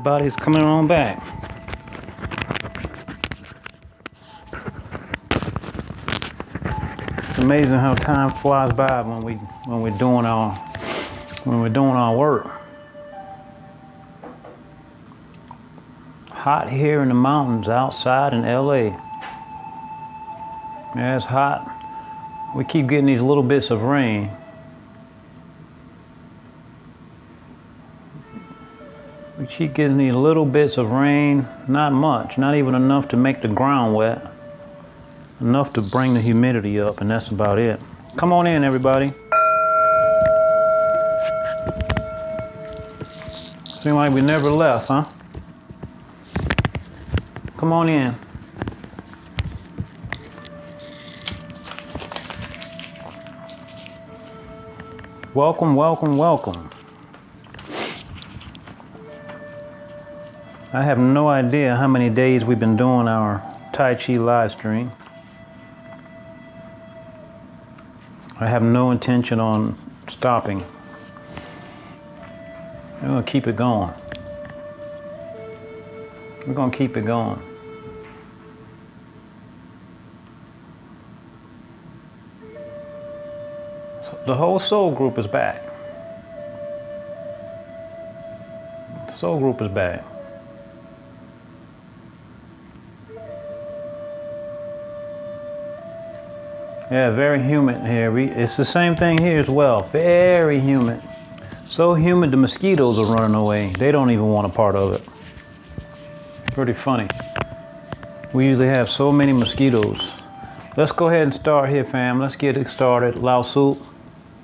everybody's coming on back. It's amazing how time flies by when we're doing our work. Hot here in the mountains outside in LA. Yeah, it's hot. We keep getting these little bits of rain. We keep getting these little bits of rain, not much, not even enough to make the ground wet, enough to bring the humidity up, and that's about it. Come on in, everybody. Seems like we never left, huh? Come on in. Welcome, welcome, welcome. I have no idea how many days we've been doing our TaiChi live stream. I have no intention on stopping. We're going to keep it going. We're going to keep it going. So the whole soul group is back. The soul group is back. Yeah, very humid here. It's the same thing here as well. Very humid. So humid the mosquitoes are running away. They don't even want a part of it. Pretty funny. We usually have so many mosquitoes. Let's go ahead and start here, fam. Let's get it started. Lao Soup,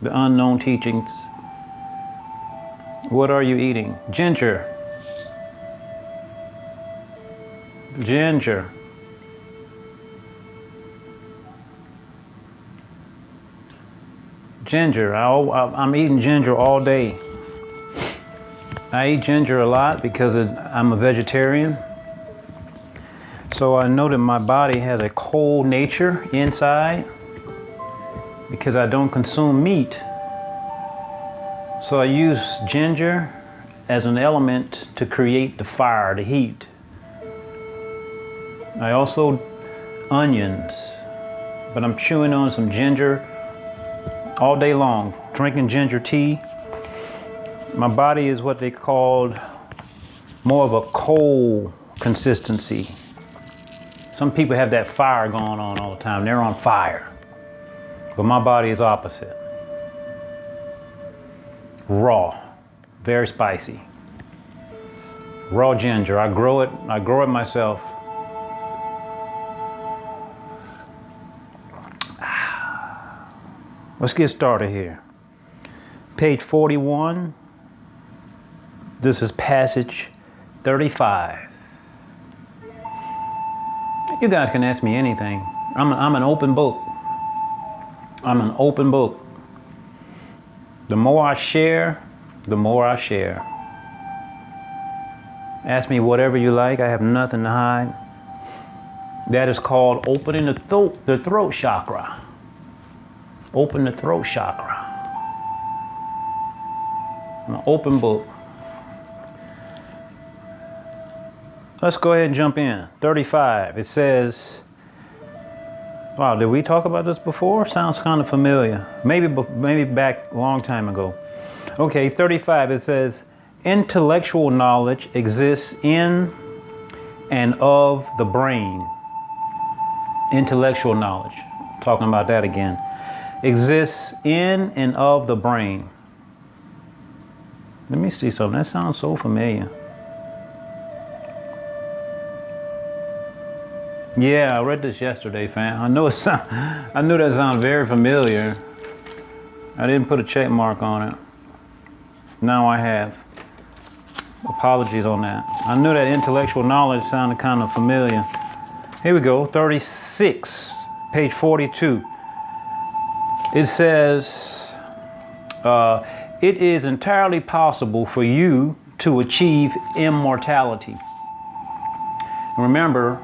the unknown teachings. What are you eating? Ginger. Ginger. Ginger. I'm eating ginger all day. I eat ginger a lot because I'm a vegetarian. So I know that my body has a cold nature inside because I don't consume meat. So I use ginger as an element to create the fire, the heat. I also onions, but I'm chewing on some ginger all day long, drinking ginger tea. My body is what they called more of a cold consistency. Some people have that fire going on all the time. They're on fire. But my body is opposite. Raw, very spicy. Raw ginger. I grow it myself. Let's get started here. Page 41. This is passage 35. You guys can ask me anything. I'm an open book. I'm an open book. The more I share, the more I share. Ask me whatever you like. I have nothing to hide. That is called opening the throat chakra. Open the throat chakra. I'm an open book. Let's go ahead and jump in. 35. It says, wow, did we talk about this before? Sounds kind of familiar. Maybe back a long time ago. Okay, 35. It says, intellectual knowledge exists in and of the brain. Intellectual knowledge. Talking about that again. Exists in and of the brain. Let me see something. That sounds so familiar. Yeah, I read this yesterday, fam. I knew that sounded very familiar. I didn't put a check mark on it. Now I have. Apologies on that. I knew that intellectual knowledge sounded kind of familiar. Here we go. 36, page 42. It says, it is entirely possible for you to achieve immortality. Remember,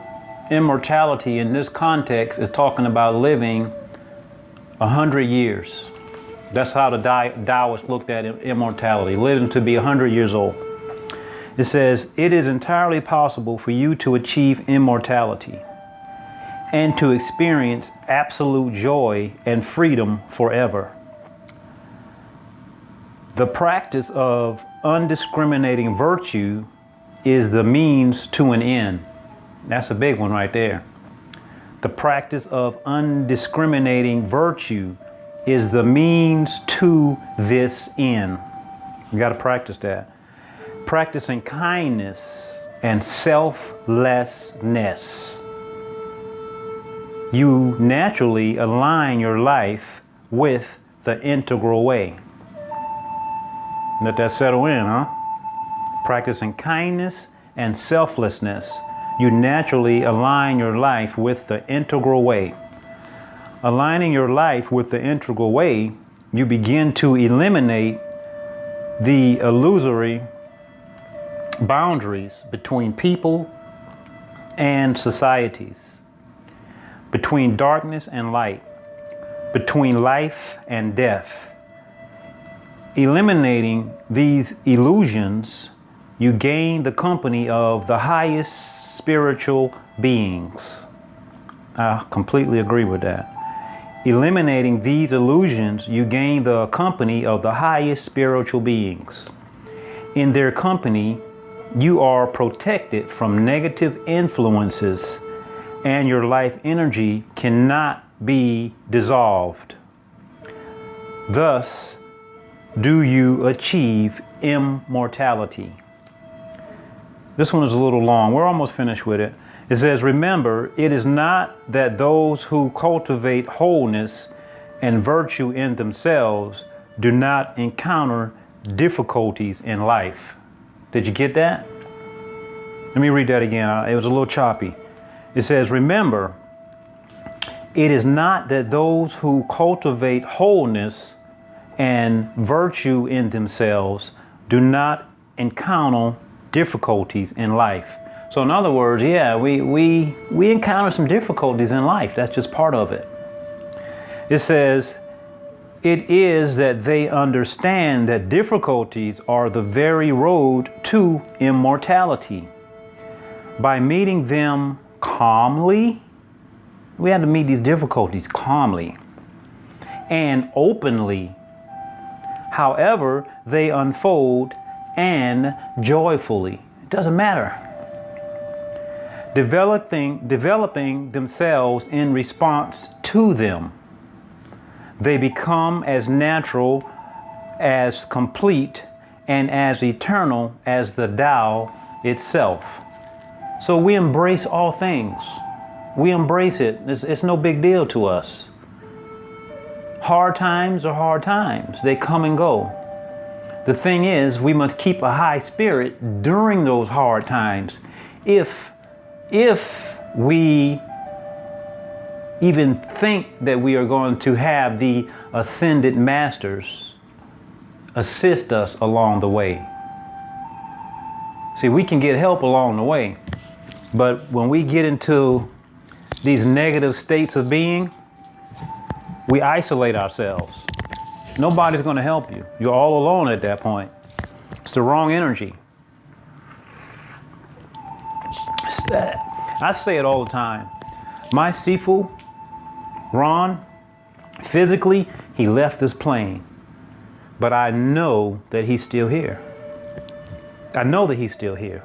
immortality in this context is talking about living 100 years. That's how the Taoists looked at immortality, living to be 100 years old. It says, it is entirely possible for you to achieve immortality and to experience absolute joy and freedom forever. The practice of undiscriminating virtue is the means to an end. That's a big one right there. The practice of undiscriminating virtue is the means to this end. You got to practice that. Practicing kindness and selflessness. You naturally align your life with the integral way. Let that settle in, huh? Practicing kindness and selflessness. You naturally align your life with the integral way. Aligning your life with the integral way, you begin to eliminate the illusory boundaries between people and societies, between darkness and light, between life and death. Eliminating these illusions, you gain the company of the highest spiritual beings. I completely agree with that. Eliminating these illusions, you gain the company of the highest spiritual beings. In their company, you are protected from negative influences, and your life energy cannot be dissolved. Thus, do you achieve immortality. This one is a little long. We're almost finished with it. It says, remember, it is not that those who cultivate wholeness and virtue in themselves do not encounter difficulties in life. Did you get that? Let me read that again. It was a little choppy. It says, remember, it is not that those who cultivate wholeness and virtue in themselves do not encounter difficulties in life. So in other words, yeah, we encounter some difficulties in life. That's just part of it. It says, it is that they understand that difficulties are the very road to immortality. By meeting them calmly, we have to meet these difficulties calmly and openly. However, they unfold and joyfully. It doesn't matter. Developing themselves in response to them. They become as natural, as complete, and as eternal as the Tao itself. So we embrace all things. We embrace it. It's no big deal to us. Hard times are hard times. They come and go. The thing is, we must keep a high spirit during those hard times. If we even think that we are going to have the ascended masters assist us along the way. See, we can get help along the way, but when we get into these negative states of being, we isolate ourselves. Nobody's going to help you. You're all alone at that point. It's the wrong energy. I say it all the time. My Sifu, Ron, physically, he left this plane. But I know that he's still here. I know that he's still here.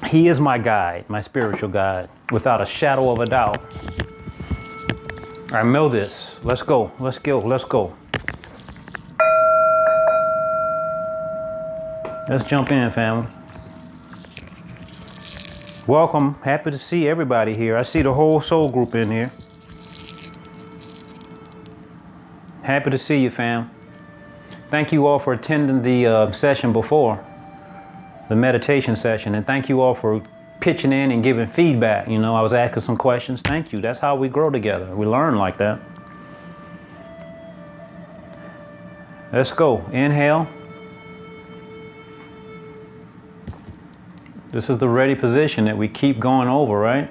He is my guide, my spiritual guide, without a shadow of a doubt. I know this. Let's go. Let's go. Let's go. Let's jump in, family. Welcome. Happy to see everybody here. I see the whole soul group in here. Happy to see you, fam. Thank you all for attending the session before, the meditation session, and thank you all for pitching in and giving feedback. You know, I was asking some questions. Thank you. That's how we grow together. We learn like that. Let's go. Inhale. This is the ready position that we keep going over, right?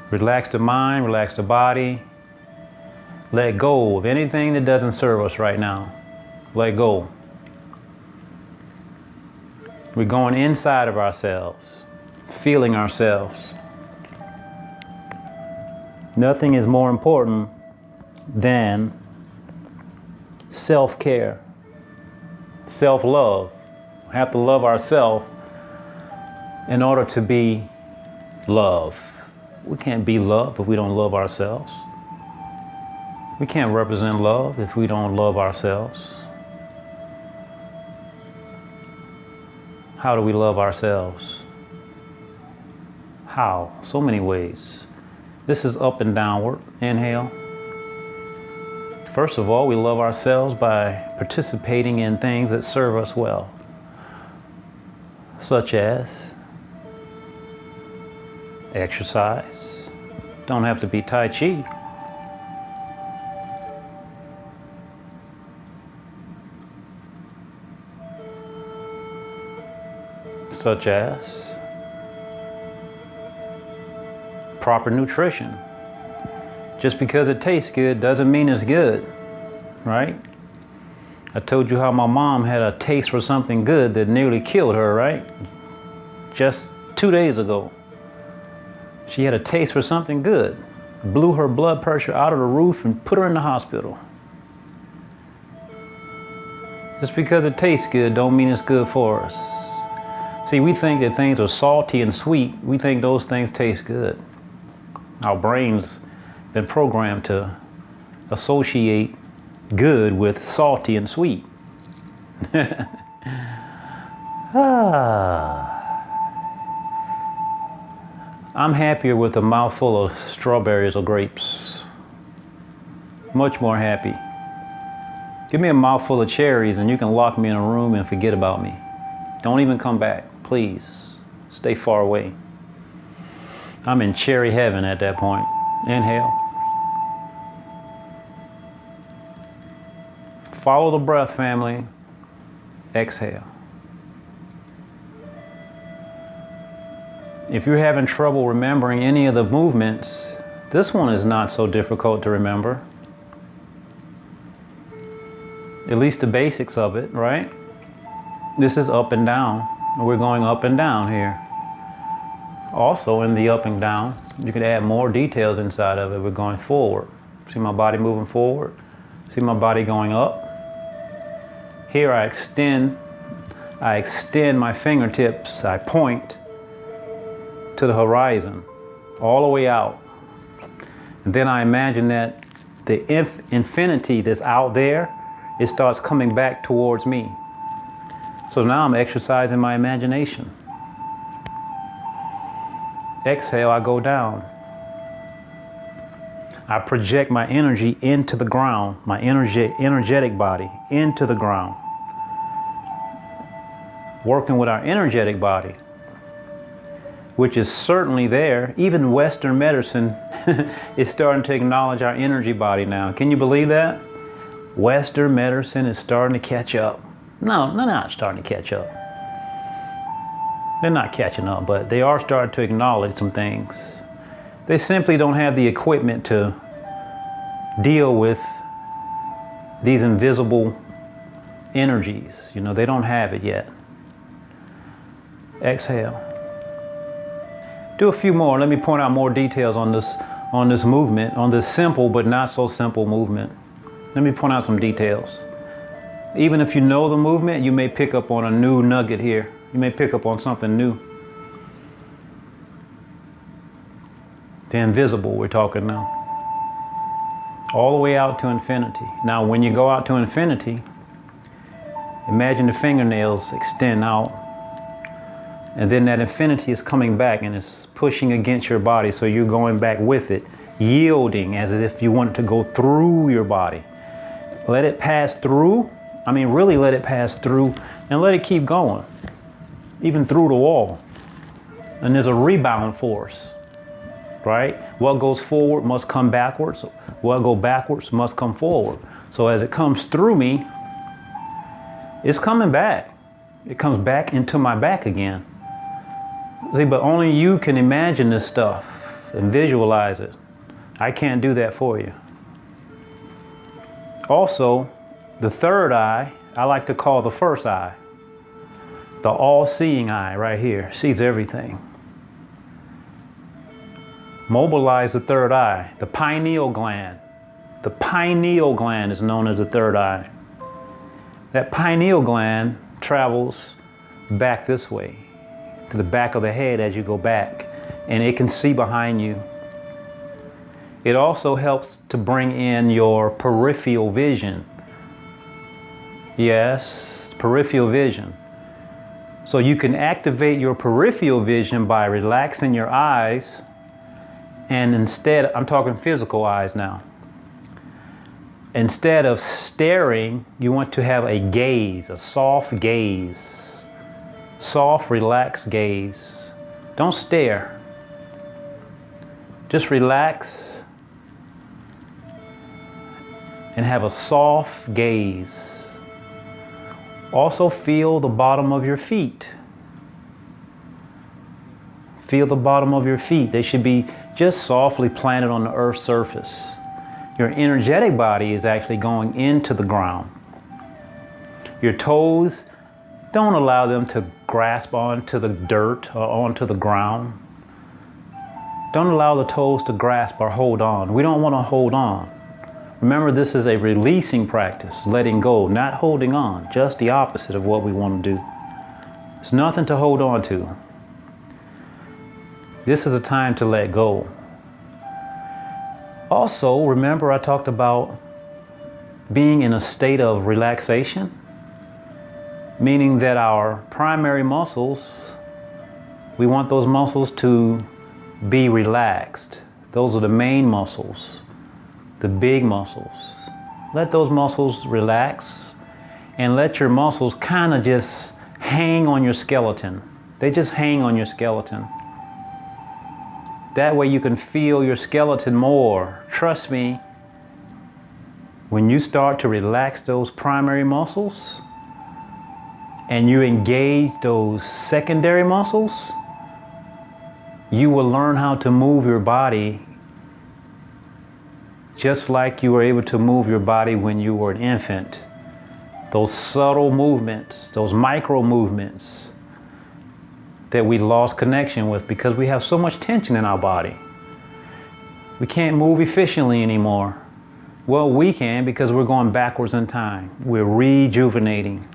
Relax the mind, relax the body. Let go of anything that doesn't serve us right now. Let go. We're going inside of ourselves, feeling ourselves. Nothing is more important than self-care, self-love. We have to love ourselves in order to be love. We can't be love if we don't love ourselves. We can't represent love if we don't love ourselves. How do we love ourselves? How? So many ways. This is up and downward. Inhale. First of all, we love ourselves by participating in things that serve us well, such as exercise. Don't have to be TaiChi. Such as proper nutrition. Just because it tastes good doesn't mean it's good, right? I told you how my mom had a taste for something good that nearly killed her, right? Just 2 days ago. She had a taste for something good, blew her blood pressure out of the roof and put her in the hospital. Just because it tastes good don't mean it's good for us. See, we think that things are salty and sweet. We think those things taste good. Our brains been programmed to associate good with salty and sweet. I'm happier with a mouthful of strawberries or grapes. Much more happy. Give me a mouthful of cherries and you can lock me in a room and forget about me. Don't even come back, please. Stay far away. I'm in cherry heaven at that point. Inhale. Follow the breath, family. Exhale. If you're having trouble remembering any of the movements, this one is not so difficult to remember. At least the basics of it, right? This is up and down. We're going up and down here. Also in the up and down, you can add more details inside of it. We're going forward. See my body moving forward? See my body going up? Here I extend my fingertips. I point to the horizon, all the way out. And then I imagine that the infinity that's out there, it starts coming back towards me. So now I'm exercising my imagination. Exhale, I go down. I project my energy into the ground, my energetic body into the ground. Working with our energetic body, which is certainly there. Even Western medicine is starting to acknowledge our energy body now. Can you believe that? Western medicine is starting to catch up. No, they're not starting to catch up. They're not catching up, but they are starting to acknowledge some things. They simply don't have the equipment to deal with these invisible energies. You know, they don't have it yet. Exhale. Do a few more. Let me point out more details on this movement, on this simple but not so simple movement. Let me point out some details. Even if you know the movement, you may pick up on a new nugget here. You may pick up on something new. The invisible we're talking now. All the way out to infinity. Now when you go out to infinity, imagine the fingernails extend out. And then that infinity is coming back and it's pushing against your body. So you're going back with it, yielding as if you want it to go through your body. Let it pass through. I mean, really let it pass through and let it keep going, even through the wall. And there's a rebound force, right? What goes forward must come backwards. What goes backwards must come forward. So as it comes through me, it's coming back. It comes back into my back again. See, but only you can imagine this stuff and visualize it. I can't do that for you. Also, the third eye, I like to call the first eye. The all-seeing eye right here sees everything. Mobilize the third eye, the pineal gland. The pineal gland is known as the third eye. That pineal gland travels back this way, to the back of the head as you go back, and it can see behind you. It also helps to bring in your peripheral vision. Yes, peripheral vision. So you can activate your peripheral vision by relaxing your eyes, and instead, I'm talking physical eyes now. Instead of staring, you want to have a gaze, a soft gaze. Soft, relaxed gaze. Don't stare. Just relax and have a soft gaze. Also feel the bottom of your feet. Feel the bottom of your feet. They should be just softly planted on the earth's surface. Your energetic body is actually going into the ground. Your toes, don't allow them to grasp onto the dirt or onto the ground. Don't allow the toes to grasp or hold on. We don't want to hold on. Remember, this is a releasing practice, letting go, not holding on, just the opposite of what we want to do. There's nothing to hold on to. This is a time to let go. Also, remember I talked about being in a state of relaxation, meaning that our primary muscles, we want those muscles to be relaxed. Those are the main muscles, the big muscles. Let those muscles relax and let your muscles kind of just hang on your skeleton. They just hang on your skeleton. That way you can feel your skeleton more. Trust me, when you start to relax those primary muscles and you engage those secondary muscles, you will learn how to move your body just like you were able to move your body when you were an infant. Those subtle movements, those micro movements that we lost connection with because we have so much tension in our body. We can't move efficiently anymore. Well, we can because we're going backwards in time. We're rejuvenating.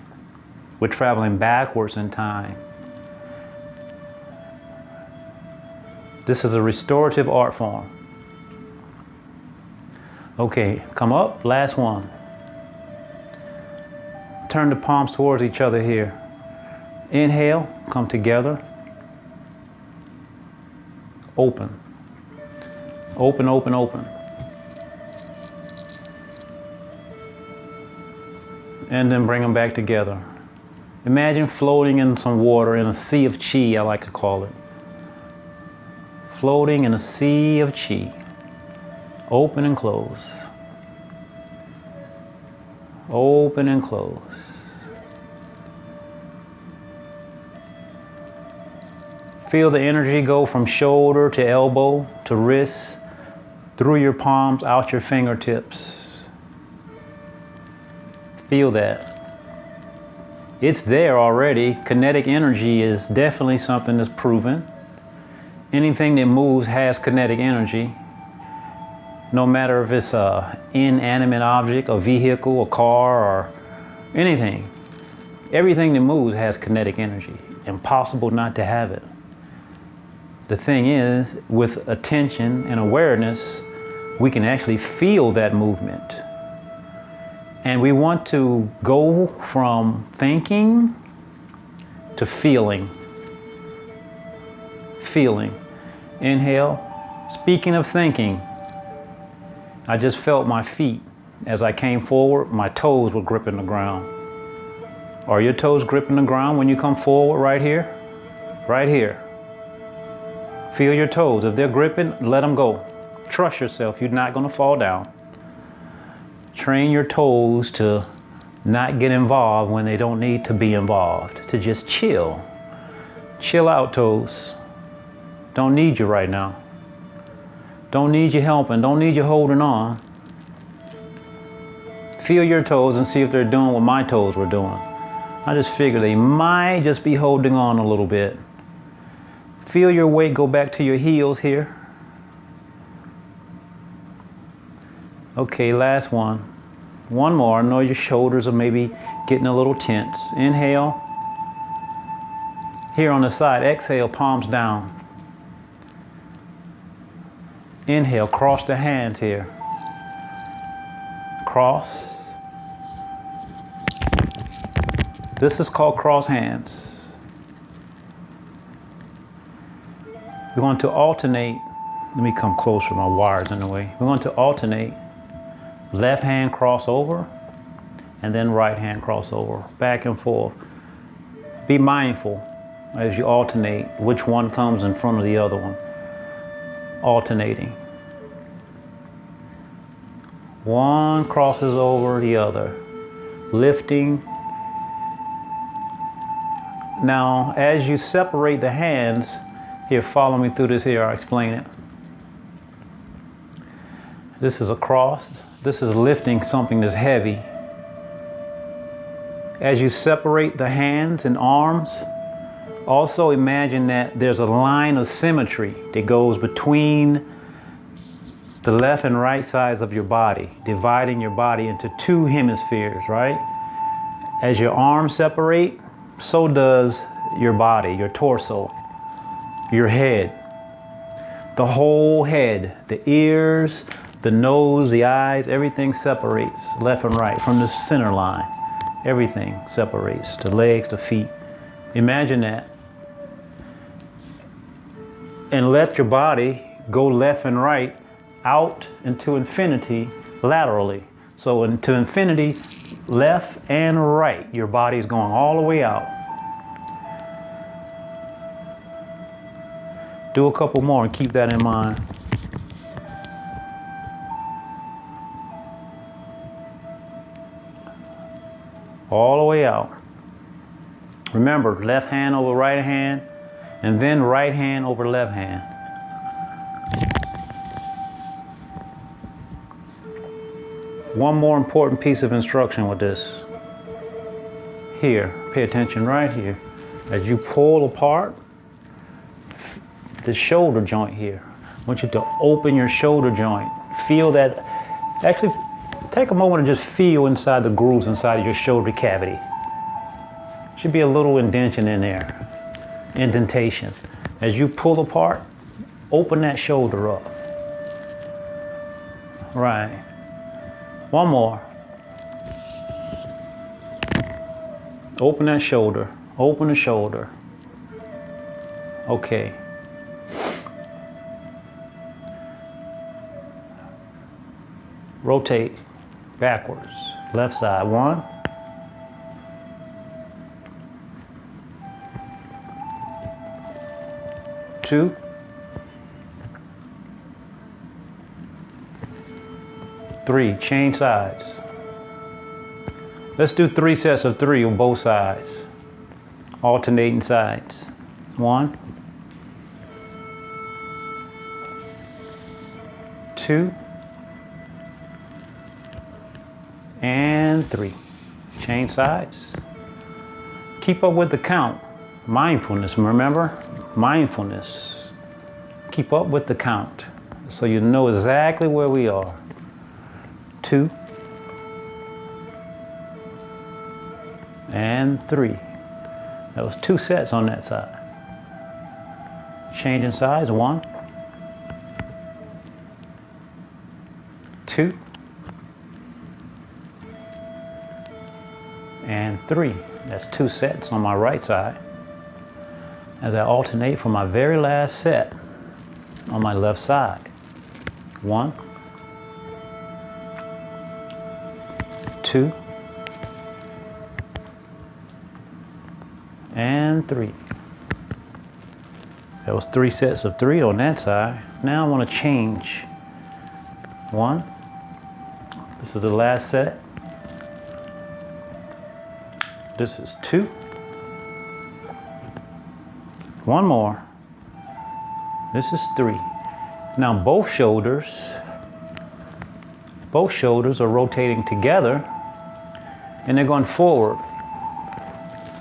We're traveling backwards in time. This is a restorative art form. Okay, come up, last one. Turn the palms towards each other here. Inhale, come together. Open. Open, open, open. And then bring them back together. Imagine floating in some water in a sea of chi, I like to call it. Floating in a sea of chi. Open and close. Open and close. Feel the energy go from shoulder to elbow to wrist, through your palms, out your fingertips. Feel that. It's there already. Kinetic energy is definitely something that's proven. Anything that moves has kinetic energy. No matter if it's an inanimate object, a vehicle, a car, or anything. Everything that moves has kinetic energy. Impossible not to have it. The thing is, with attention and awareness, we can actually feel that movement. And we want to go from thinking to feeling. Feeling. Inhale. Speaking of thinking, I just felt my feet. As I came forward, my toes were gripping the ground. Are your toes gripping the ground when you come forward right here? Right here. Feel your toes. If they're gripping, let them go. Trust yourself. You're not going to fall down. Train your toes to not get involved when they don't need to be involved. To just chill. Chill out, toes. Don't need you right now. Don't need you helping. Don't need you holding on. Feel your toes and see if they're doing what my toes were doing. I just figure they might just be holding on a little bit. Feel your weight go back to your heels here. Okay, last one. One more. I know your shoulders are maybe getting a little tense. Inhale. Here on the side, exhale, palms down. Inhale, cross the hands here. Cross. This is called cross hands. We're going to alternate. Let me come closer, my wire's in the way. We're going to alternate left hand crossover and then right hand crossover, back and forth. Be mindful as you alternate which one comes in front of the other one. Alternating. One crosses over the other. Lifting. Now, as you separate the hands, here, follow me through this here, I'll explain it. This is a cross. This is lifting something that's heavy. As you separate the hands and arms, also imagine that there's a line of symmetry that goes between the left and right sides of your body, dividing your body into two hemispheres, right? As your arms separate, so does your body, your torso, your head. The whole head, the ears, the nose, the eyes, everything separates left and right from the center line. Everything separates, the legs, the feet. Imagine that. And let your body go left and right out into infinity laterally. So into infinity, left and right, your body's going all the way out. Do a couple more and keep that in mind. All the way out. Remember, left hand over right hand, and then right hand over left hand. One more important piece of instruction with this. Here, pay attention right here. As you pull apart the shoulder joint here, I want you to open your shoulder joint. Feel that. Actually, take a moment and just feel inside the grooves inside of your shoulder cavity. Should be a little indentation in there. Indentation. As you pull apart, open that shoulder up. Right. One more. Open that shoulder. Open the shoulder. Okay. Rotate backwards. Left side. 1. 2. 3. Change sides. Let's do 3 sets of 3 on both sides. Alternating sides. 1. 2. And 3. Change sides. Keep up with the count. Mindfulness, remember? Mindfulness. Keep up with the count so you know exactly where we are. 2. And 3. That was 2 sets on that side. Changing sides. 1. 2. And 3. That's 2 sets on my right side. As I alternate for my very last set on my left side. 1. 2. And 3. That was 3 sets of 3 on that side. Now I want to change. 1. This is the last set. This is 2. One more. This is 3. Now both shoulders are rotating together and they're going forward.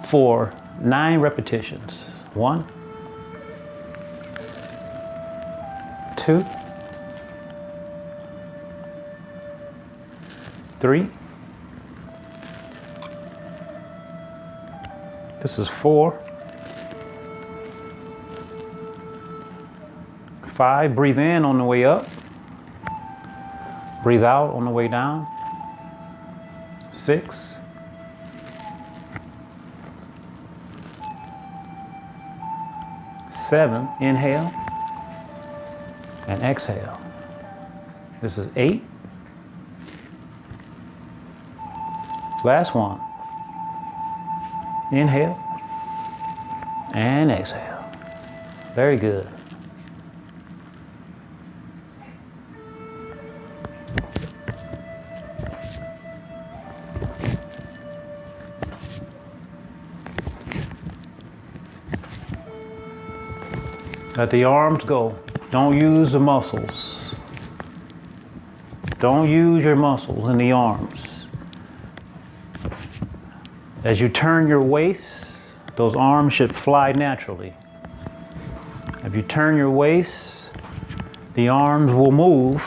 for 9 repetitions. 1, 2, 3. This is 4. 5. Breathe in on the way up. Breathe out on the way down. 6. 7. Inhale and exhale. This is 8. Last one. Inhale and exhale. Very good. Let the arms go. Don't use the muscles. Don't use your muscles in the arms. As you turn your waist, those arms should fly naturally. If you turn your waist, the arms will move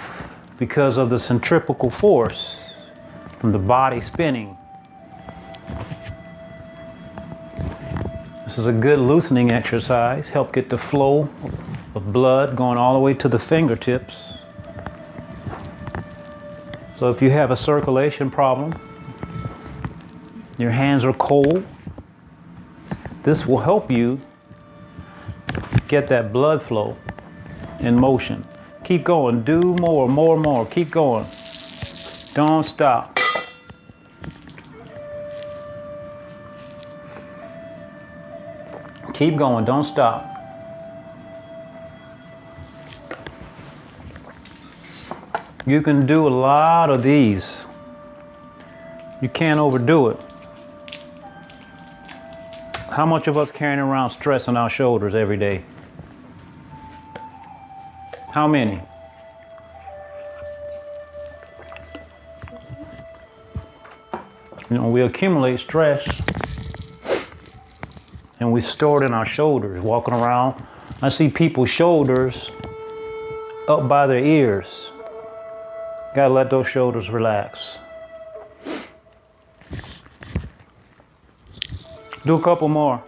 because of the centrifugal force from the body spinning. This is a good loosening exercise. Help get the flow of blood going all the way to the fingertips. So if you have a circulation problem, your hands are cold, this will help you get that blood flow in motion. Keep going. Do more. Keep going. Don't stop. Keep going. Don't stop. You can do a lot of these. You can't overdo it. How much of us carrying around stress on our shoulders every day? How many? You know, we accumulate stress and we store it in our shoulders, walking around. I see people's shoulders up by their ears. Gotta let those shoulders relax. Do a couple more.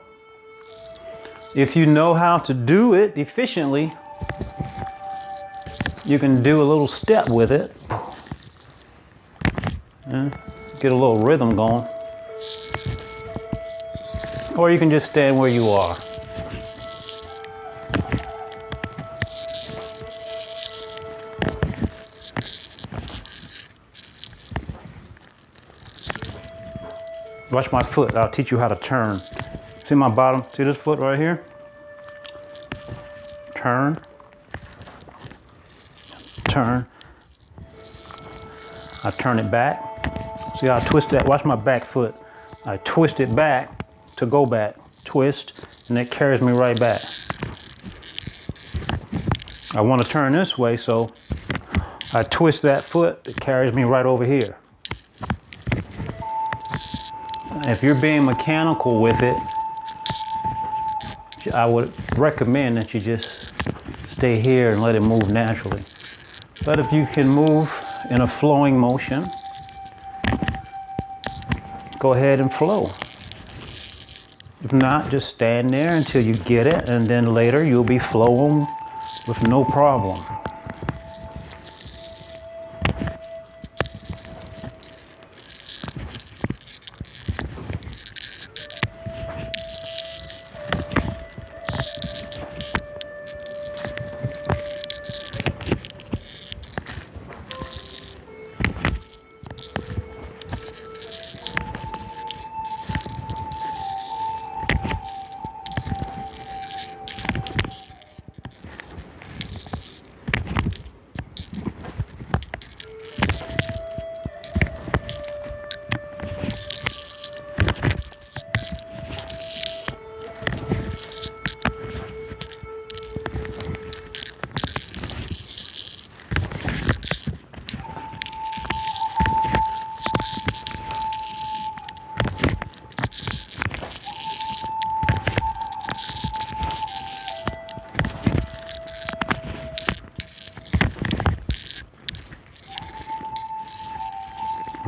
If you know how to do it efficiently, you can do a little step with it. Get a little rhythm going. Or you can just stand where you are. Watch my foot. I'll teach you how to turn. See my bottom? See this foot right here? Turn. Turn. I turn it back. See how I twist that? Watch my back foot. I twist it back to go back. Twist, and it carries me right back. I want to turn this way, so I twist that foot. It carries me right over here. If you're being mechanical with it, I would recommend that you just stay here and let it move naturally. But if you can move in a flowing motion, go ahead and flow. If not, just stand there until you get it, and then later you'll be flowing with no problem.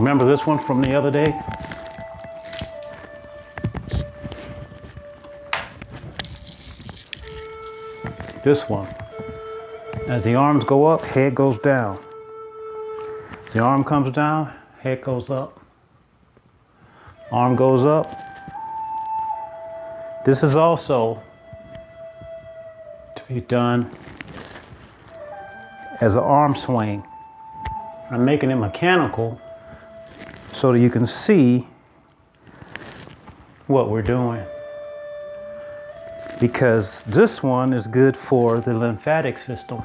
Remember this one from the other day? This one. As the arms go up, head goes down. As the arm comes down, head goes up. Arm goes up. This is also to be done as an arm swing. I'm making it mechanical so that you can see what we're doing. Because this one is good for the lymphatic system.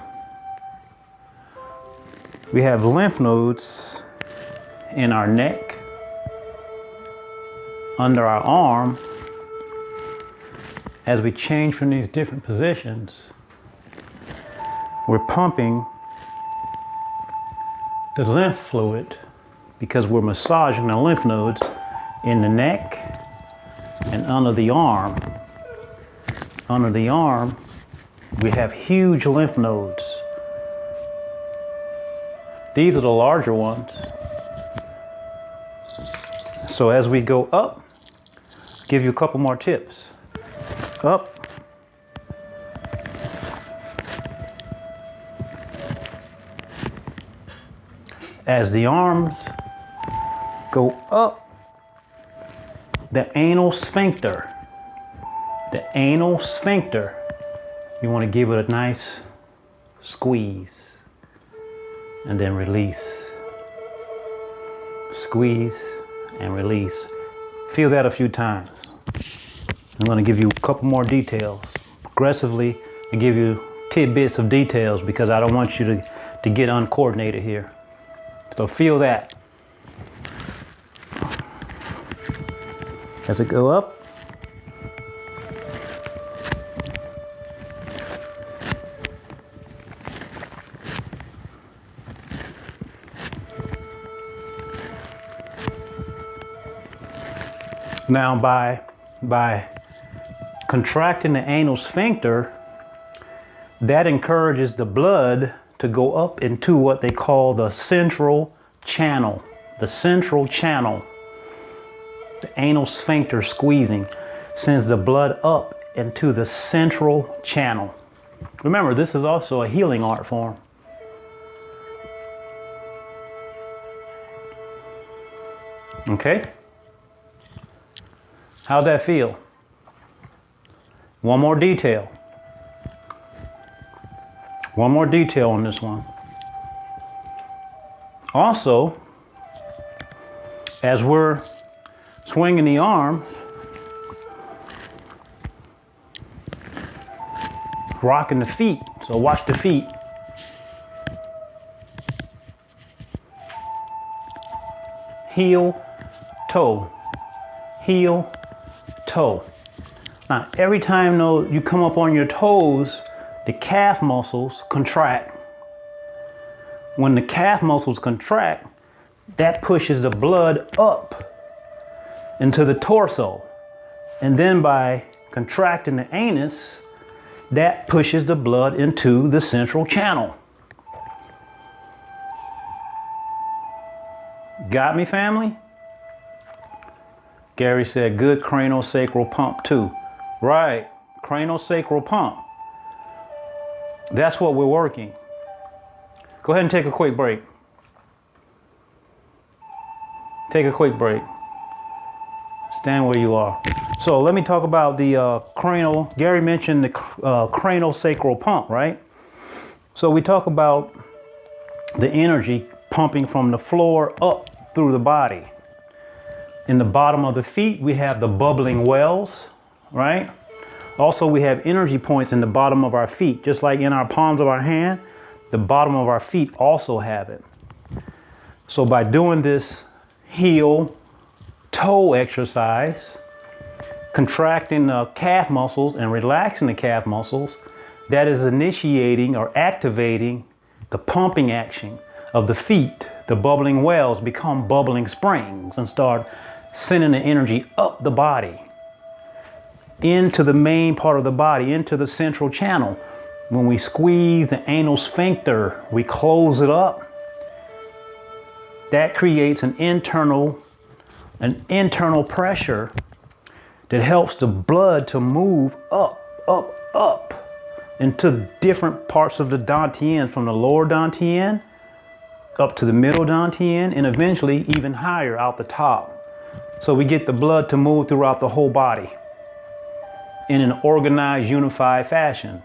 We have lymph nodes in our neck, under our arm. As we change from these different positions, we're pumping the lymph fluid because we're massaging the lymph nodes in the neck and under the arm. Under the arm, we have huge lymph nodes. These are the larger ones. So as we go up, I'll give you a couple more tips. Up. As the arms go up, the anal sphincter, you want to give it a nice squeeze and then release. Squeeze and release. Feel that a few times. I'm going to give you a couple more details progressively and give you tidbits of details because I don't want you to get uncoordinated here. So feel that. As it go up. Now by contracting the anal sphincter, that encourages the blood to go up into what they call the central channel. The central channel. The anal sphincter squeezing sends the blood up into the central channel. Remember, this is also a healing art form. Okay? How'd that feel? One more detail. One more detail on this one. Also, as we're swinging the arms, rocking the feet. So watch the feet. Heel, toe. Heel, toe. Now, every time though you come up on your toes, the calf muscles contract. When the calf muscles contract, that pushes the blood up into the torso. And then by contracting the anus, that pushes the blood into the central channel. Got me, family? Gary said, good craniosacral pump too. Right, craniosacral pump. That's what we're working. Go ahead and take a quick break. Take a quick break. Stand where you are. So let me talk about the cranial. Gary mentioned the craniosacral pump, right? So we talk about the energy pumping from the floor up through the body. In the bottom of the feet, we have the bubbling wells, right? Also, we have energy points in the bottom of our feet, just like in our palms of our hand. The bottom of our feet also have it. So by doing this heel toe exercise, contracting the calf muscles and relaxing the calf muscles, that is initiating or activating the pumping action of the feet. The bubbling wells become bubbling springs and start sending the energy up the body into the main part of the body, into the central channel. When we squeeze the anal sphincter, we close it up. that creates an internal pressure that helps the blood to move up into different parts of the dantian, from the lower dantian up to the middle dantian, and eventually even higher out the top. So we get the blood to move throughout the whole body in an organized, unified fashion.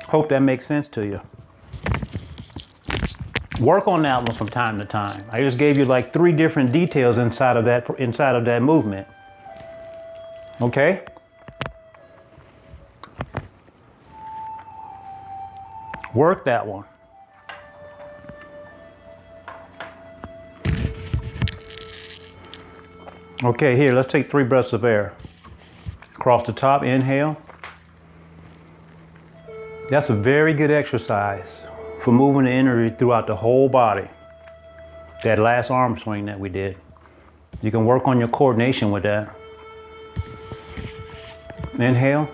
Hope that makes sense to you. Work on that one from time to time. I just gave you like 3 different details inside of that movement. Okay? Work that one. Okay, here, let's take 3 breaths of air. Across the top, inhale. That's a very good exercise for moving the energy throughout the whole body. That last arm swing that we did. You can work on your coordination with that. Inhale.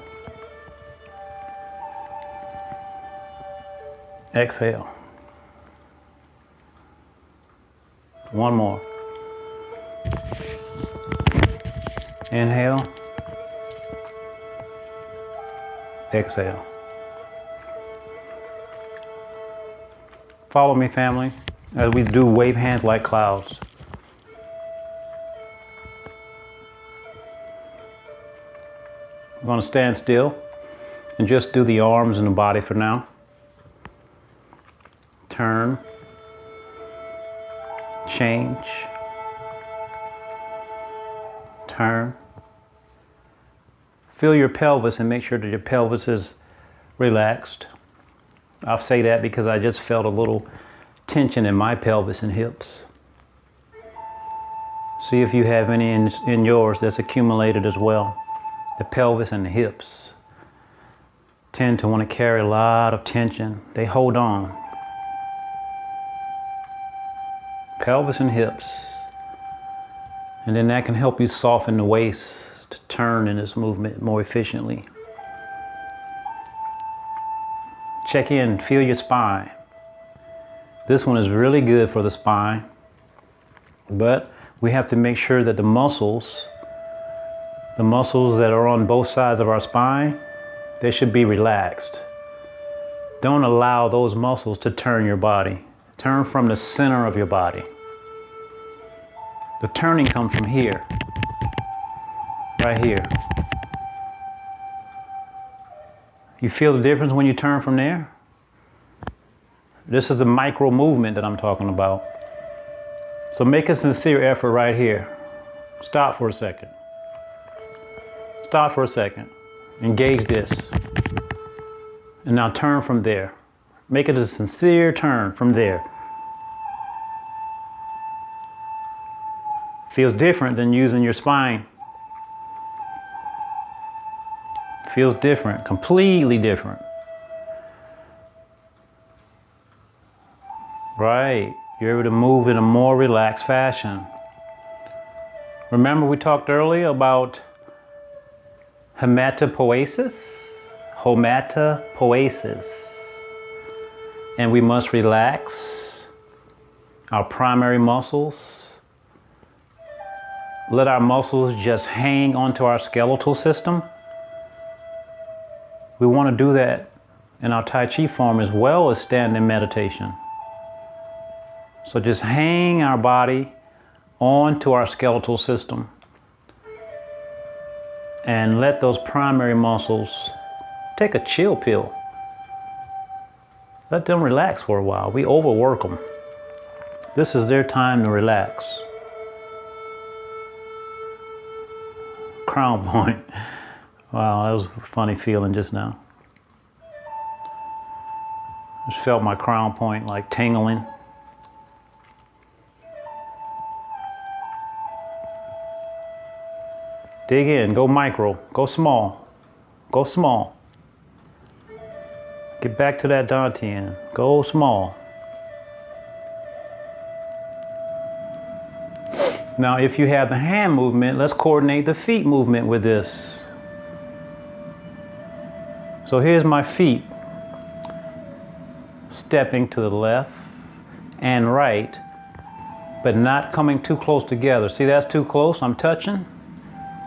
Exhale. One more. Inhale. Exhale. Follow me, family, as we do wave hands like clouds. I'm going to stand still and just do the arms and the body for now. Turn. Change. Turn. Feel your pelvis and make sure that your pelvis is relaxed. I'll say that because I just felt a little tension in my pelvis and hips. See if you have any in yours that's accumulated as well. The pelvis and the hips tend to want to carry a lot of tension. They hold on. Pelvis and hips. And then that can help you soften the waist to turn in this movement more efficiently. Check in, feel your spine. This one is really good for the spine, but we have to make sure that the muscles that are on both sides of our spine, they should be relaxed. Don't allow those muscles to turn your body. Turn from the center of your body. The turning comes from here, right here. You feel the difference when you turn from there? This is the micro movement that I'm talking about. So make a sincere effort right here. Stop for a second. Stop for a second. Engage this. And now turn from there. Make it a sincere turn from there. Feels different than using your spine. Feels different, completely different. Right, you're able to move in a more relaxed fashion. Remember we talked earlier about hematopoiesis? Hematopoiesis. And we must relax our primary muscles. Let our muscles just hang onto our skeletal system. We want to do that in our Tai Chi form as well as standing meditation. So just hang our body onto our skeletal system and let those primary muscles take a chill pill. Let them relax for a while. We overwork them. This is their time to relax. Crown point. Wow, that was a funny feeling just now. Just felt my crown point like tingling. Dig in, go micro, go small, go small. Get back to that dantian, go small. Now if you have the hand movement, let's coordinate the feet movement with this. So here's my feet stepping to the left and right but not coming too close together. See, that's too close, I'm touching.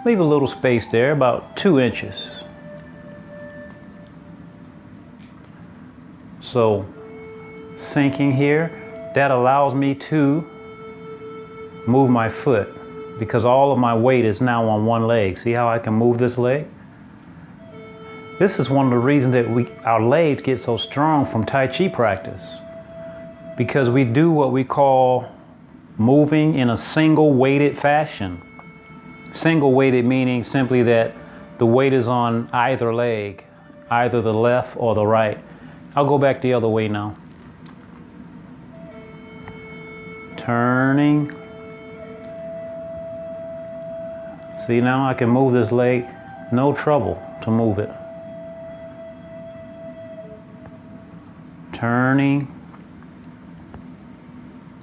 Leave a little space there, about 2 inches. So, sinking here, that allows me to move my foot because all of my weight is now on one leg. See how I can move this leg? This is one of the reasons that our legs get so strong from Tai Chi practice, because we do what we call moving in a single weighted fashion. Single weighted meaning simply that the weight is on either leg, either the left or the right. I'll go back the other way now. Turning. See, now I can move this leg, no trouble to move it. Turning.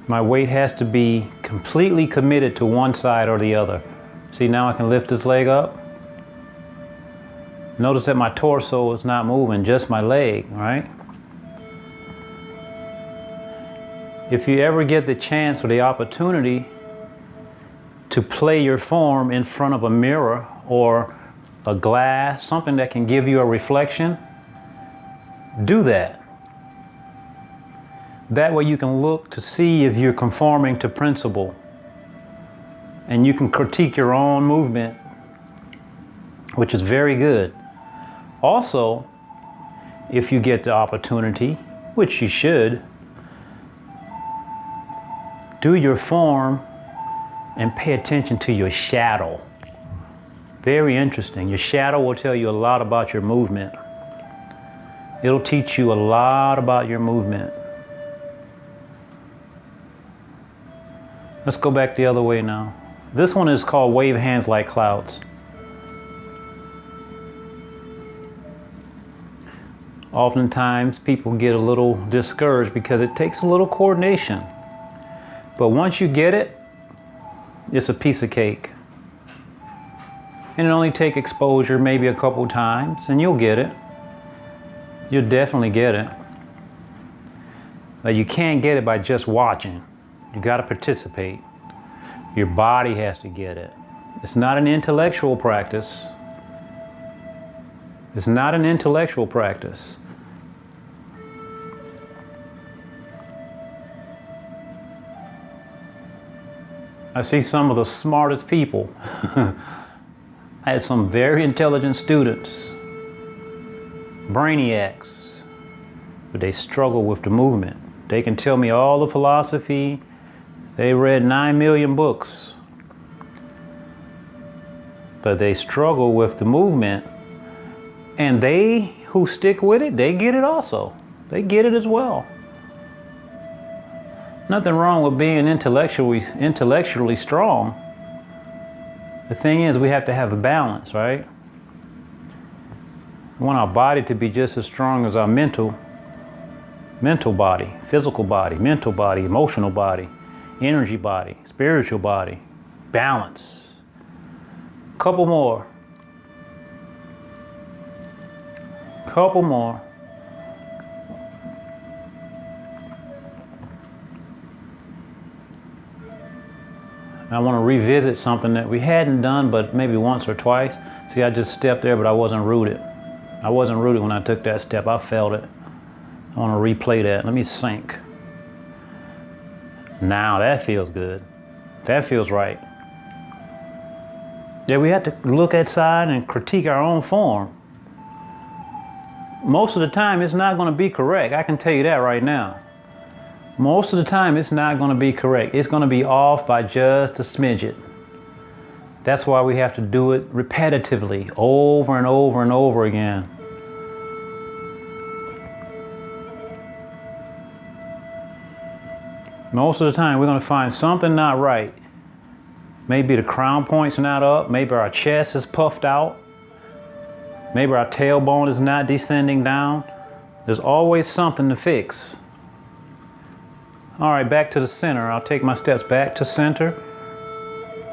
My weight has to be completely committed to one side or the other. See, now I can lift this leg up. Notice that my torso is not moving, just my leg, right? If you ever get the chance or the opportunity to play your form in front of a mirror or a glass, something that can give you a reflection, do that. That way you can look to see if you're conforming to principle, and you can critique your own movement, which is very good. Also, if you get the opportunity, which you should, do your form and pay attention to your shadow. Very interesting. Your shadow will tell you a lot about your movement. It'll teach you a lot about your movement. Let's go back the other way now. This one is called Wave Hands Like Clouds. Oftentimes people get a little discouraged because it takes a little coordination. But once you get it, it's a piece of cake. And it only takes exposure maybe a couple times and you'll get it. You'll definitely get it. But you can't get it by just watching. You got to participate. Your body has to get it. It's not an intellectual practice. It's not an intellectual practice. I see some of the smartest people. I had some very intelligent students, brainiacs, but they struggle with the movement. They can tell me all the philosophy. They read 9 million books, but they struggle with the movement. And they who stick with it, they get it also. They get it as well. Nothing wrong with being intellectually strong. The thing is, we have to have a balance, right? We want our body to be just as strong as our mental body, physical body, mental body, emotional body, energy body, spiritual body. Balance. Couple more. Couple more. I want to revisit something that we hadn't done but maybe once or twice. See, I just stepped there, but I wasn't rooted. I wasn't rooted when I took that step. I felt it. I want to replay that. Let me sink. Now that feels good. That feels right. Yeah, we have to look outside and critique our own form. Most of the time, it's not going to be correct. I can tell you that right now. Most of the time, it's not going to be correct. It's going to be off by just a smidget. That's why we have to do it repetitively, over and over and over again. Most of the time, we're going to find something not right. Maybe the crown point's not up. Maybe our chest is puffed out. Maybe our tailbone is not descending down. There's always something to fix. All right, back to the center. I'll take my steps back to center.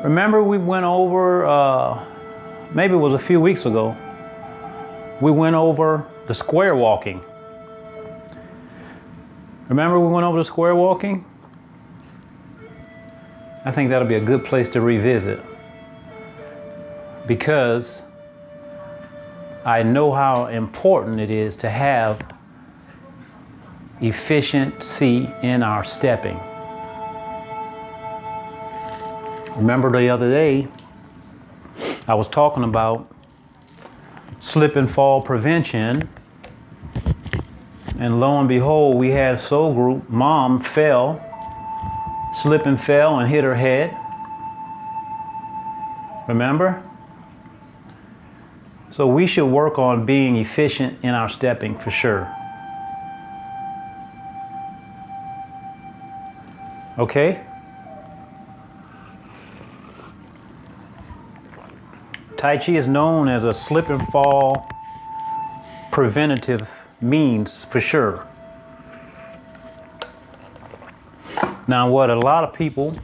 Remember we went over, maybe it was a few weeks ago, we went over the square walking. Remember we went over the square walking? I think that'll be a good place to revisit, because I know how important it is to have efficiency in our stepping. Remember the other day, I was talking about slip and fall prevention, and lo and behold, we had a soul group. Mom fell, slipped and fell and hit her head. Remember? So we should work on being efficient in our stepping for sure. Okay? Tai Chi is known as a slip and fall preventative means for sure. Now, what a lot of people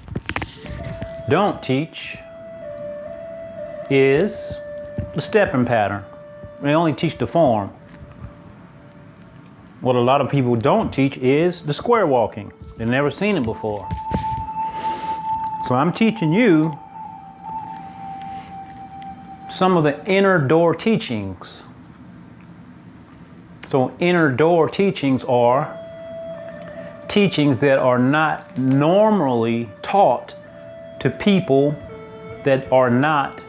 don't teach is the stepping pattern. They only teach the form. What a lot of people don't teach is the square walking. They've never seen it before. So I'm teaching you some of the inner door teachings. So inner door teachings are teachings that are not normally taught to people that are not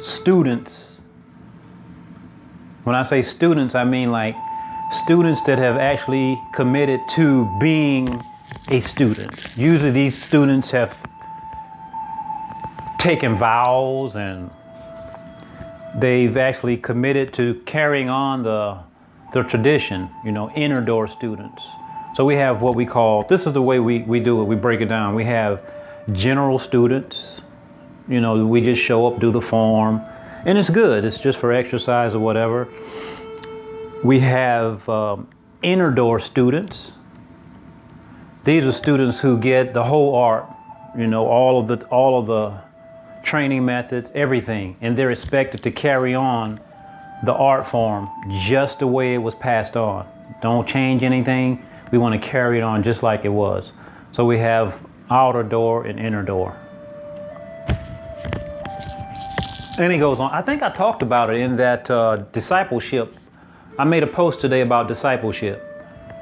students. When I say students, I mean like students that have actually committed to being a student. Usually these students have taken vows and they've actually committed to carrying on the tradition, inner door students. So we have what we call, this is the way we do it, we break it down. We have general students, we just show up, do the form, and it's good, it's just for exercise or whatever. We have inner door students. These are students who get the whole art, all of the training methods, everything, and they're expected to carry on the art form just the way it was passed on. Don't change anything. We want to carry it on just like it was. So we have outer door and inner door. And he goes on. I think I talked about it in that discipleship. I made a post today about discipleship.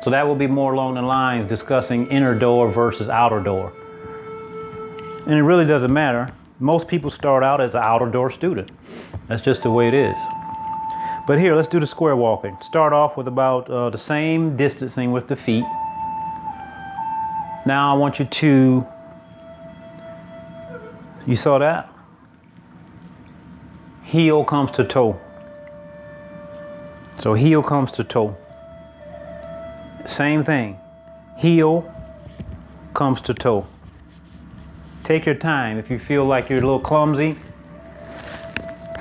So that will be more along the lines discussing inner door versus outer door. And it really doesn't matter. Most people start out as an outer door student. That's just the way it is. But here, let's do the square walking. Start off with about the same distancing with the feet. Now I want you to, you saw that? Heel comes to toe. So heel comes to toe. Same thing. Heel comes to toe. Take your time. If you feel like you're a little clumsy,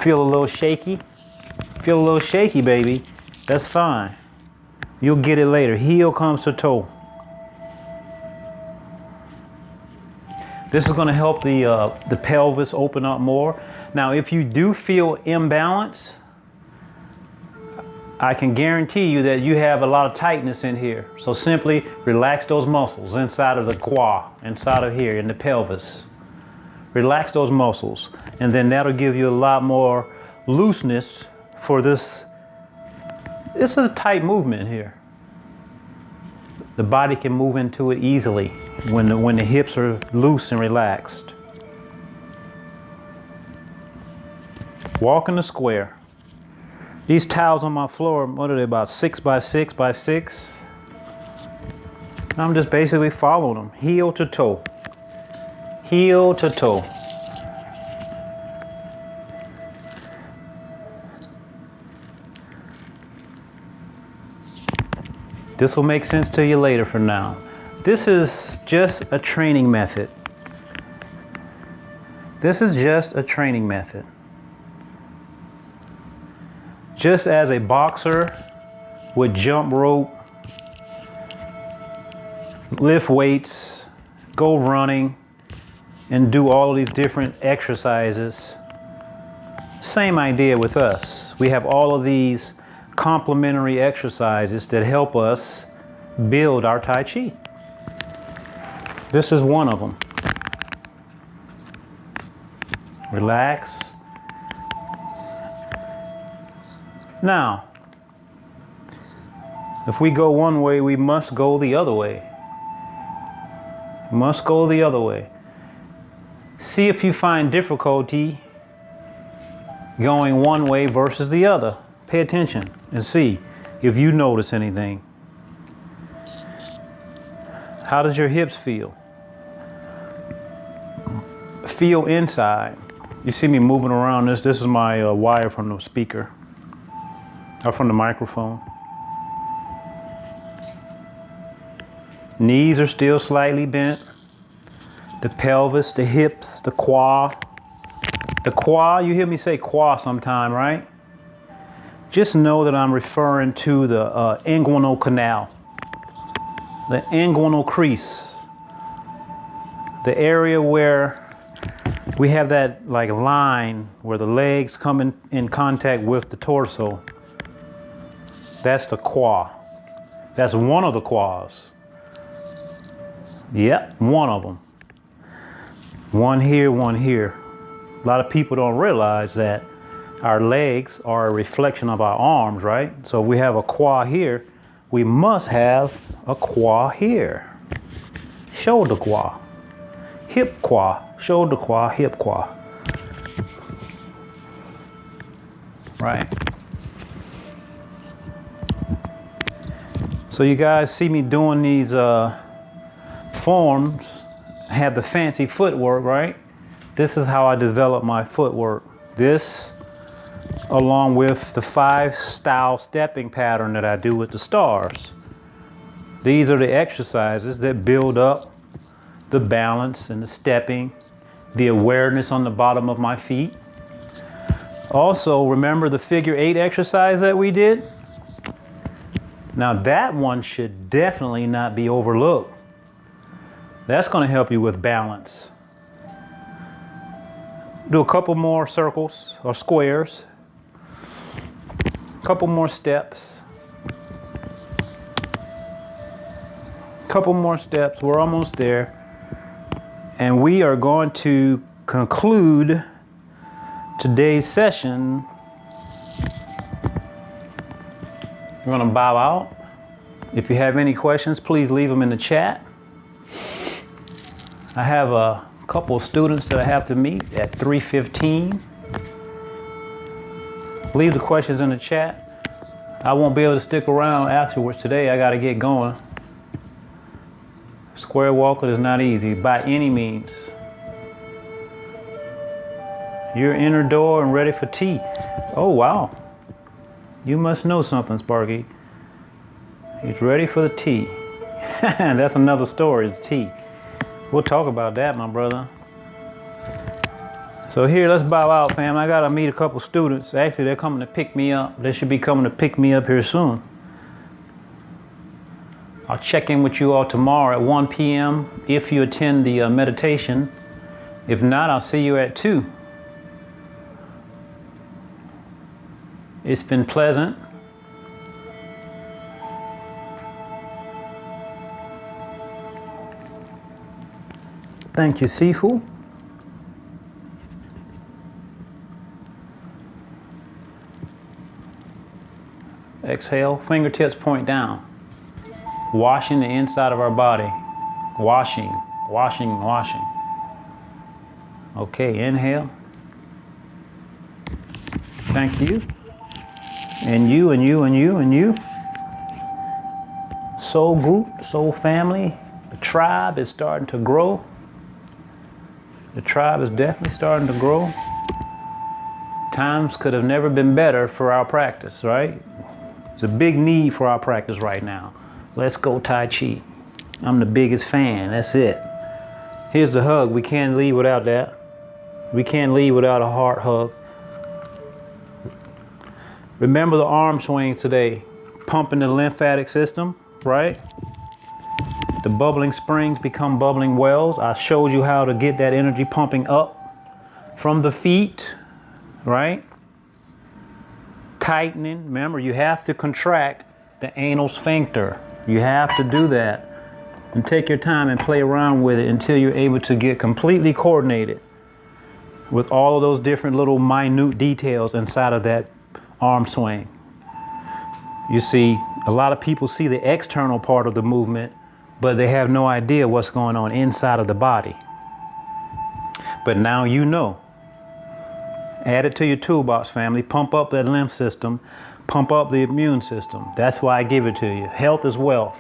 feel a little shaky, baby, that's fine. You'll get it later. Heel comes to toe. This is going to help the pelvis open up more. Now, if you do feel imbalance, I can guarantee you that you have a lot of tightness in here. So simply relax those muscles inside of the gua, inside of here in the pelvis. Relax those muscles, and then that'll give you a lot more looseness for this. It's a tight movement here. The body can move into it easily when the hips are loose and relaxed. Walk in the square. These tiles on my floor, what are they, about 6 by 6 by 6? I'm just basically following them, heel to toe. Heel to toe. This will make sense to you later for now. This is just a training method. This is just a training method. Just as a boxer would jump rope, lift weights, go running, and do all of these different exercises, same idea with us. We have all of these complementary exercises that help us build our Tai Chi. This is one of them. Relax. Now, if we go one way, we must go the other way. Must go the other way. See if you find difficulty going one way versus the other. Pay attention and see if you notice anything. How does your hips feel? Feel inside. You see me moving around this. This is my wire from the speaker or from the microphone. Knees are still slightly bent. The pelvis, the hips, the quad. The quad, you hear me say quad sometime, right? Just know that I'm referring to the inguinal canal, the inguinal crease, the area where we have that like line where the legs come in contact with the torso. That's the quad. That's one of the quads. Yep, one of them. One here, one here. A lot of people don't realize that our legs are a reflection of our arms, right? So if we have a quad here, we must have a quad here. Shoulder quad, hip quad, shoulder quad, hip quad. Right. So you guys see me doing these forms, have the fancy footwork, right? This is how I develop my footwork. This, along with the 5-style stepping pattern that I do with the stars. These are the exercises that build up the balance and the stepping, the awareness on the bottom of my feet. Also, remember the figure 8 exercise that we did? Now that one should definitely not be overlooked. That's going to help you with balance. Do a couple more circles or squares. Couple more steps. Couple more steps. We're almost there. And we are going to conclude today's session. We're going to bow out. If you have any questions, please leave them in the chat. I have a couple of students that I have to meet at 3:15. Leave the questions in the chat. I won't be able to stick around afterwards today. I got to get going. Square walking is not easy by any means. You're inner door and ready for tea. Oh, wow. You must know something, Sparky. He's ready for the tea. That's another story, the tea. We'll talk about that, my brother. So here, let's bow out, fam. I got to meet a couple students. Actually, they're coming to pick me up. They should be coming to pick me up here soon. I'll check in with you all tomorrow at 1 p.m. if you attend the meditation. If not, I'll see you at 2. It's been pleasant. Thank you, Sifu. Exhale, fingertips point down. Washing the inside of our body. Washing, washing, washing. Okay, inhale. Thank you. And you, and you, and you, and you. Soul group, soul family. The tribe is starting to grow. The tribe is definitely starting to grow. Times could have never been better for our practice, right? There's a big need for our practice right now. Let's go TaiChi. I'm the biggest fan. That's it. Here's the hug. We can't leave without that. We can't leave without a heart hug. Remember the arm swings today. Pumping the lymphatic system, right? The bubbling springs become bubbling wells. I showed you how to get that energy pumping up from the feet, right? Tightening. Remember, you have to contract the anal sphincter. You have to do that. And take your time and play around with it until you're able to get completely coordinated with all of those different little minute details inside of that arm swing. You see, a lot of people see the external part of the movement, but they have no idea what's going on inside of the body. But now you know. Add it to your toolbox, family. Pump up that lymph system. Pump up the immune system. That's why I give it to you. Health is wealth.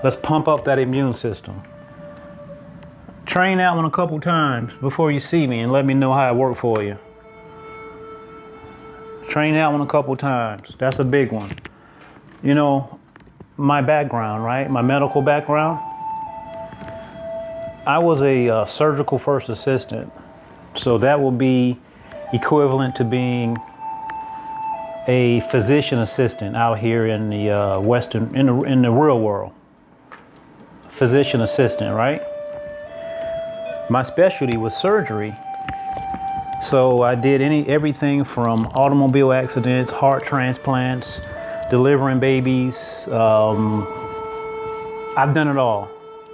Let's pump up that immune system. Train that one a couple times before you see me and let me know how it worked for you. Train that one a couple times. That's a big one. You know, my background, right? My medical background. I was a surgical first assistant. So that will be equivalent to being a physician assistant out here in the in the real world. Physician assistant, right? My specialty was surgery. So I did everything from automobile accidents, heart transplants, delivering babies. I've done it all.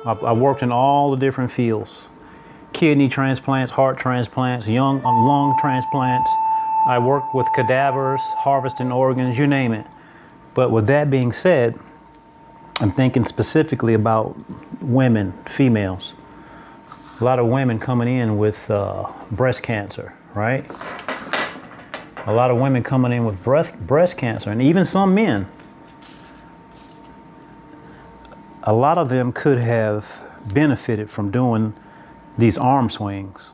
I worked in all the different fields. Kidney transplants, heart transplants, lung transplants. I worked with cadavers, harvesting organs, you name it. But with that being said, I'm thinking specifically about women, females. A lot of women coming in with breast cancer, right? A lot of women coming in with breast cancer, and even some men. A lot of them could have benefited from doing these arm swings,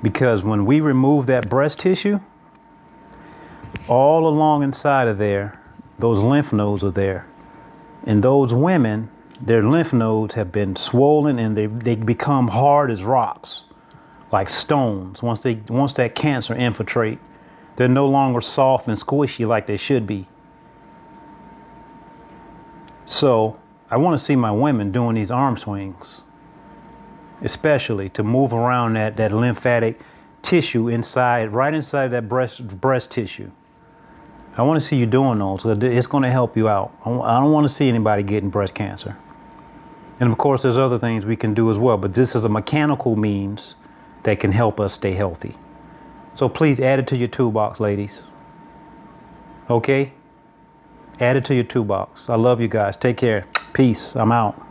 because when we remove that breast tissue, all along inside of there, those lymph nodes are there. And those women, their lymph nodes have been swollen and they become hard as rocks, like stones. Once that cancer infiltrate, they're no longer soft and squishy like they should be. So I want to see my women doing these arm swings, especially to move around that lymphatic tissue right inside that breast tissue. I want to see you doing those. It's going to help you out. I don't want to see anybody getting breast cancer. And of course, there's other things we can do as well, but this is a mechanical means that can help us stay healthy. So please add it to your toolbox, ladies. Okay? Add it to your toolbox. I love you guys. Take care. Peace. I'm out.